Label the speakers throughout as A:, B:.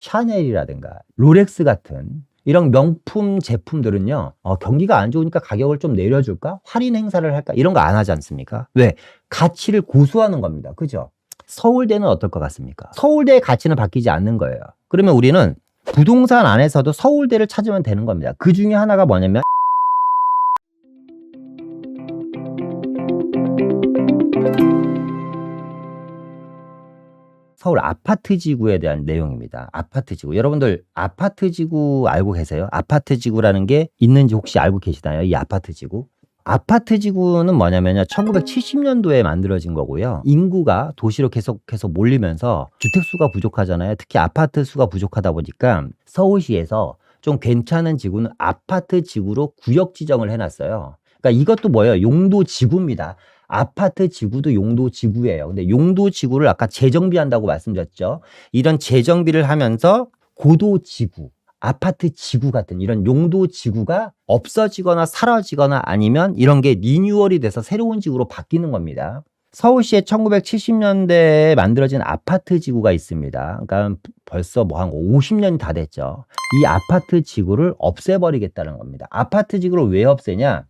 A: 샤넬이라든가 롤렉스 같은 이런 명품 제품들은요, 경기가 안 좋으니까 가격을 좀 내려줄까? 할인 행사를 할까? 이런 거 안 하지 않습니까? 왜? 가치를 고수하는 겁니다. 그죠? 서울대는 어떨 것 같습니까? 서울대의 가치는 바뀌지 않는 거예요. 그러면 우리는 부동산 안에서도 서울대를 찾으면 되는 겁니다. 그 중에 하나가 뭐냐면 서울 아파트 지구에 대한 내용입니다. 아파트 지구. 여러분들 아파트 지구 알고 계세요? 아파트 지구라는 게 있는지 혹시 알고 계시나요? 이 아파트 지구? 아파트 지구는 뭐냐면요. 1970년도에 만들어진 거고요. 인구가 도시로 계속해서 몰리면서 주택 수가 부족하잖아요. 특히 아파트 수가 부족하다 보니까 서울시에서 좀 괜찮은 지구는 아파트 지구로 구역 지정을 해놨어요. 그러니까 이것도 뭐예요? 용도 지구입니다. 아파트 지구도 용도 지구예요. 근데 용도 지구를 아까 재정비한다고 말씀드렸죠. 이런 재정비를 하면서 고도 지구, 아파트 지구 같은 이런 용도 지구가 없어지거나 사라지거나 아니면 이런 게 리뉴얼이 돼서 새로운 지구로 바뀌는 겁니다. 서울시에 1970년대에 만들어진 아파트 지구가 있습니다. 그러니까 벌써 뭐 한 50년이 다 됐죠. 이 아파트 지구를 없애버리겠다는 겁니다. 아파트 지구를 왜 없애냐?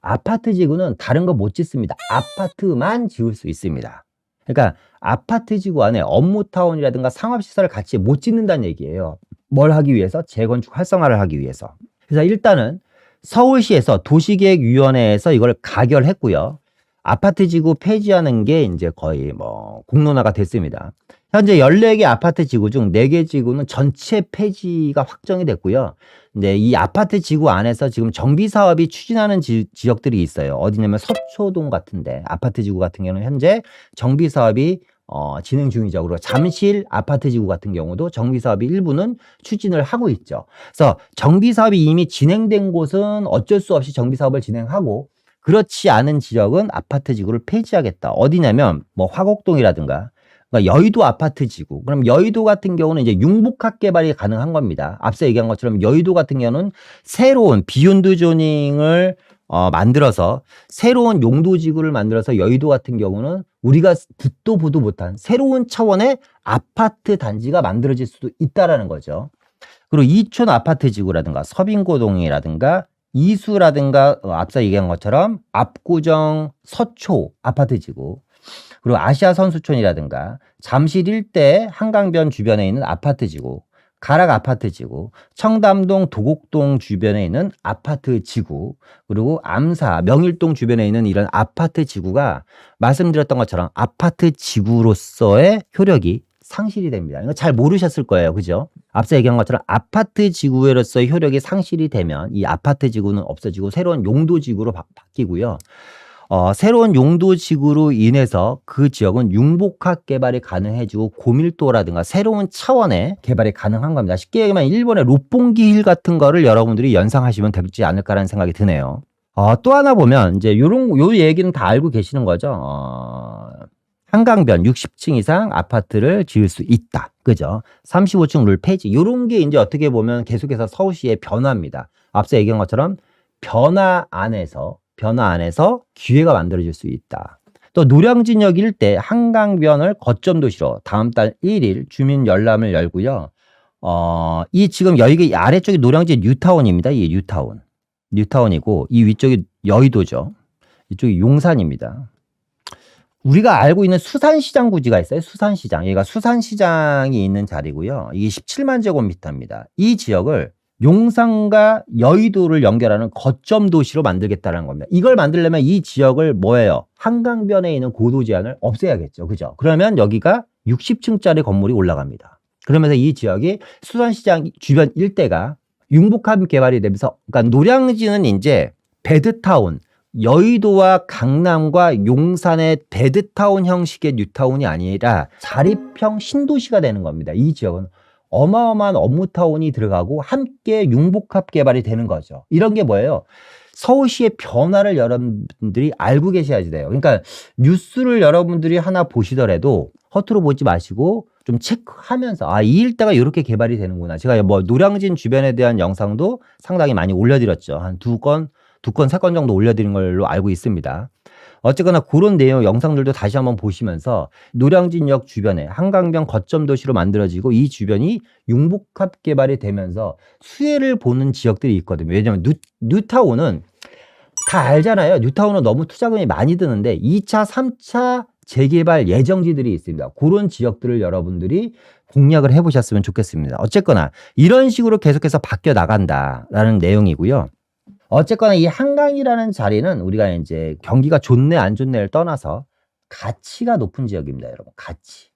A: 아파트 지구는 다른 거 못 짓습니다. 아파트만 지을 수 있습니다. 그러니까 아파트 지구 안에 업무타운이라든가 상업시설을 같이 못 짓는다는 얘기예요. 뭘 하기 위해서? 재건축 활성화를 하기 위해서. 그래서 일단은 서울시에서 도시계획위원회에서 이걸 가결했고요. 아파트 지구 폐지하는 게 이제 거의 뭐 공론화가 됐습니다. 현재 14개 아파트 지구 중 4개 지구는 전체 폐지가 확정이 됐고요. 근데 이 아파트 지구 안에서 지금 정비 사업이 추진하는 지역들이 있어요. 어디냐면 서초동 같은데 아파트 지구 같은 경우는 현재 정비 사업이 진행 중이죠. 그리고 잠실 아파트 지구 같은 경우도 정비 사업이 일부는 추진을 하고 있죠. 그래서 정비 사업이 이미 진행된 곳은 어쩔 수 없이 정비 사업을 진행하고 그렇지 않은 지역은 아파트 지구를 폐지하겠다. 어디냐면 뭐 화곡동이라든가 그러니까 여의도 아파트 지구. 그럼 여의도 같은 경우는 이제 융복합 개발이 가능한 겁니다. 앞서 얘기한 것처럼 여의도 같은 경우는 새로운 비욘드 조닝을 만들어서 새로운 용도 지구를 만들어서 여의도 같은 경우는 우리가 듣도 보도 못한 새로운 차원의 아파트 단지가 만들어질 수도 있다라는 거죠. 그리고 이촌 아파트 지구라든가 서빙고동이라든가 이수라든가 앞서 얘기한 것처럼 압구정 서초 아파트 지구 그리고 아시아 선수촌이라든가 잠실 일대 한강변 주변에 있는 아파트 지구 가락 아파트 지구, 청담동 도곡동 주변에 있는 아파트 지구, 그리고 암사 명일동 주변에 있는 이런 아파트 지구가 말씀드렸던 것처럼 아파트 지구로서의 효력이 상실이 됩니다. 이거 잘 모르셨을 거예요. 그죠? 앞서 얘기한 것처럼 아파트 지구로서의 효력이 상실이 되면 이 아파트 지구는 없어지고 새로운 용도 지구로 바뀌고요. 새로운 용도 지구로 인해서 그 지역은 융복합 개발이 가능해지고 고밀도라든가 새로운 차원의 개발이 가능한 겁니다. 쉽게 얘기하면 일본의 롯본기힐 같은 거를 여러분들이 연상하시면 되지 않을까라는 생각이 드네요. 또 하나 보면 이제 요 얘기는 다 알고 계시는 거죠. 한강변 60층 이상 아파트를 지을 수 있다. 그죠? 35층 룰 폐지. 요런 게 이제 어떻게 보면 계속해서 서울시의 변화입니다. 앞서 얘기한 것처럼 변화 안에서 기회가 만들어질 수 있다. 또 노량진역 일대 한강변을 거점 도시로 다음 달 1일 주민 열람을 열고요. 이 지금 여기 아래쪽이 노량진 뉴타운입니다. 이 뉴타운이고 이 위쪽이 여의도죠. 이쪽이 용산입니다. 우리가 알고 있는 수산시장 부지가 있어요. 수산시장. 여기가 수산시장이 있는 자리고요. 이게 17만 제곱미터입니다. 이 지역을 용산과 여의도를 연결하는 거점 도시로 만들겠다는 겁니다. 이걸 만들려면 이 지역을 뭐예요? 한강변에 있는 고도 제한을 없애야겠죠. 그죠? 그러면 여기가 60층짜리 건물이 올라갑니다. 그러면서 이 지역이 수산시장 주변 일대가 융복합 개발이 되면서 그러니까 노량진은 이제 베드타운, 여의도와 강남과 용산의 베드타운 형식의 뉴타운이 아니라 자립형 신도시가 되는 겁니다. 이 지역은 어마어마한 업무타운이 들어가고 함께 융복합 개발이 되는 거죠. 이런 게 뭐예요? 서울시의 변화를 여러분들이 알고 계셔야지 돼요. 그러니까 뉴스를 여러분들이 하나 보시더라도 허투루 보지 마시고 좀 체크하면서 이 일대가 이렇게 개발이 되는구나. 제가 뭐 노량진 주변에 대한 영상도 상당히 많이 올려드렸죠. 한 두 건, 세 건 정도 올려드린 걸로 알고 있습니다. 어쨌거나 그런 내용 영상들도 다시 한번 보시면서 노량진역 주변에 한강변 거점 도시로 만들어지고 이 주변이 융복합 개발이 되면서 수혜를 보는 지역들이 있거든요. 왜냐하면 뉴타운은 다 알잖아요. 뉴타운은 너무 투자금이 많이 드는데 2차, 3차 재개발 예정지들이 있습니다. 그런 지역들을 여러분들이 공략을 해보셨으면 좋겠습니다. 어쨌거나 이런 식으로 계속해서 바뀌어 나간다라는 내용이고요. 어쨌거나 이 한강이라는 자리는 우리가 이제 경기가 좋네 안 좋네를 떠나서 가치가 높은 지역입니다, 여러분. 가치.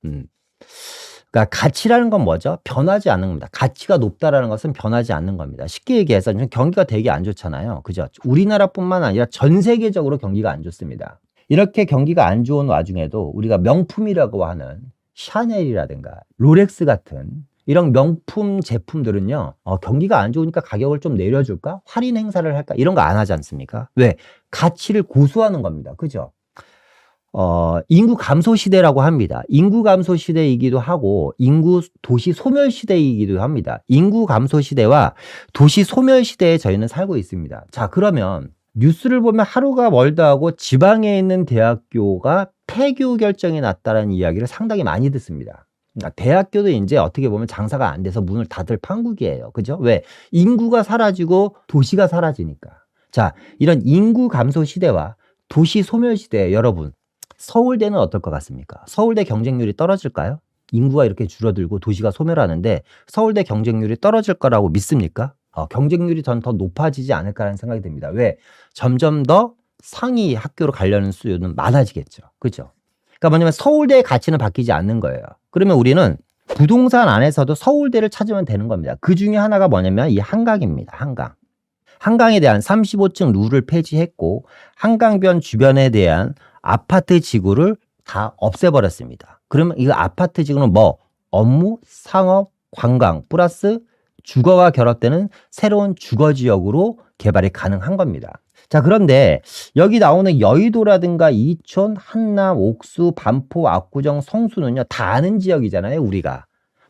A: 그러니까 가치라는 건 뭐죠? 변하지 않는 겁니다. 가치가 높다라는 것은 변하지 않는 겁니다. 쉽게 얘기해서 경기가 되게 안 좋잖아요. 그죠? 우리나라뿐만 아니라 전 세계적으로 경기가 안 좋습니다. 이렇게 경기가 안 좋은 와중에도 우리가 명품이라고 하는 샤넬이라든가 롤렉스 같은 이런 명품 제품들은요, 경기가 안 좋으니까 가격을 좀 내려줄까? 할인 행사를 할까? 이런 거 안 하지 않습니까? 왜? 가치를 고수하는 겁니다. 그죠? 인구 감소 시대라고 합니다. 인구 감소 시대이기도 하고, 인구 도시 소멸 시대이기도 합니다. 인구 감소 시대와 도시 소멸 시대에 저희는 살고 있습니다. 자, 그러면 뉴스를 보면 하루가 멀다 하고 지방에 있는 대학교가 폐교 결정이 났다는 이야기를 상당히 많이 듣습니다. 그러니까 대학교도 이제 어떻게 보면 장사가 안 돼서 문을 닫을 판국이에요. 그죠? 왜? 인구가 사라지고 도시가 사라지니까. 자, 이런 인구 감소 시대와 도시 소멸 시대, 여러분, 서울대는 어떨 것 같습니까? 서울대 경쟁률이 떨어질까요? 인구가 이렇게 줄어들고 도시가 소멸하는데 서울대 경쟁률이 떨어질 거라고 믿습니까? 경쟁률이 더 높아지지 않을까라는 생각이 듭니다. 왜? 점점 더 상위 학교로 가려는 수요는 많아지겠죠. 그죠? 그러니까 뭐냐면 서울대의 가치는 바뀌지 않는 거예요. 그러면 우리는 부동산 안에서도 서울대를 찾으면 되는 겁니다. 그 중에 하나가 뭐냐면 이 한강입니다. 한강. 한강에 대한 35층 룰을 폐지했고 한강변 주변에 대한 아파트 지구를 다 없애버렸습니다. 그러면 이 아파트 지구는 뭐? 업무, 상업, 관광 플러스 주거가 결합되는 새로운 주거지역으로 개발이 가능한 겁니다. 자, 그런데 여기 나오는 여의도라든가 이촌, 한남, 옥수, 반포, 압구정, 성수는요 다 아는 지역이잖아요. 우리가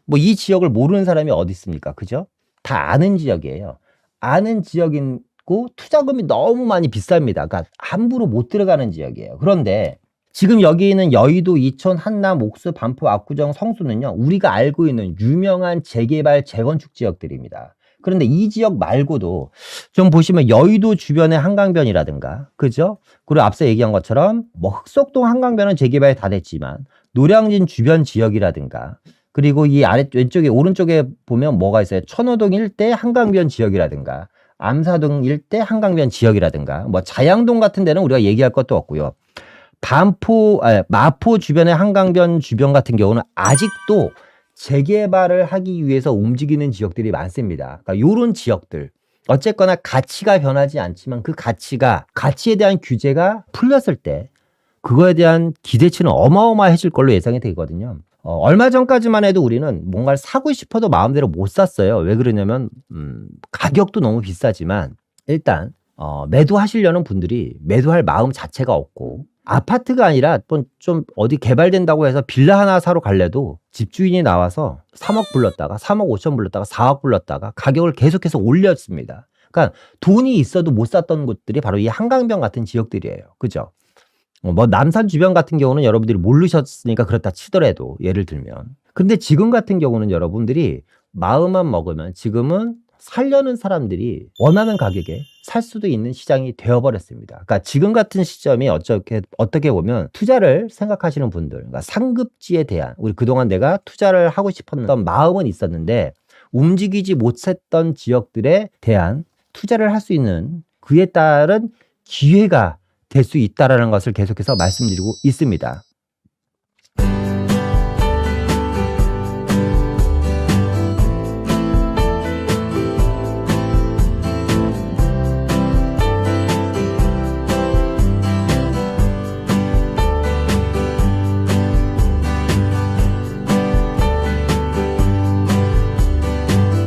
A: 뭐 이 지역을 모르는 사람이 어디 있습니까? 그죠? 다 아는 지역이에요. 아는 지역이고 투자금이 너무 많이 비쌉니다. 그러니까 함부로 못 들어가는 지역이에요. 그런데 지금 여기 있는 여의도, 이촌, 한남, 옥수, 반포, 압구정, 성수는요 우리가 알고 있는 유명한 재개발, 재건축 지역들입니다. 그런데 이 지역 말고도 좀 보시면 여의도 주변의 한강변이라든가, 그죠? 그리고 앞서 얘기한 것처럼 뭐 흑석동 한강변은 재개발이 다 됐지만 노량진 주변 지역이라든가, 그리고 이 아래 왼쪽에 오른쪽에 보면 뭐가 있어요? 천호동 일대 한강변 지역이라든가, 암사동 일대 한강변 지역이라든가, 뭐 자양동 같은 데는 우리가 얘기할 것도 없고요. 마포 주변의 한강변 주변 같은 경우는 아직도 재개발을 하기 위해서 움직이는 지역들이 많습니다. 그러니까 이런 지역들 어쨌거나 가치가 변하지 않지만 그 가치에 대한 규제가 풀렸을 때 그거에 대한 기대치는 어마어마해질 걸로 예상이 되거든요. 얼마 전까지만 해도 우리는 뭔가를 사고 싶어도 마음대로 못 샀어요. 왜 그러냐면 가격도 너무 비싸지만 일단 매도하시려는 분들이 매도할 마음 자체가 없고, 아파트가 아니라 좀 어디 개발된다고 해서 빌라 하나 사러 갈래도 집주인이 나와서 3억 불렀다가 3억 5천 불렀다가 4억 불렀다가 가격을 계속해서 올렸습니다. 그러니까 돈이 있어도 못 샀던 곳들이 바로 이 한강변 같은 지역들이에요. 그죠? 뭐 남산 주변 같은 경우는 여러분들이 모르셨으니까 그렇다 치더라도 예를 들면, 근데 지금 같은 경우는 여러분들이 마음만 먹으면 지금은 살려는 사람들이 원하는 가격에 살 수도 있는 시장이 되어버렸습니다. 그러니까 지금 같은 시점이 어떻게 보면 투자를 생각하시는 분들, 그러니까 상급지에 대한, 우리 그동안 내가 투자를 하고 싶었던 마음은 있었는데 움직이지 못했던 지역들에 대한 투자를 할 수 있는 그에 따른 기회가 될 수 있다는 것을 계속해서 말씀드리고 있습니다.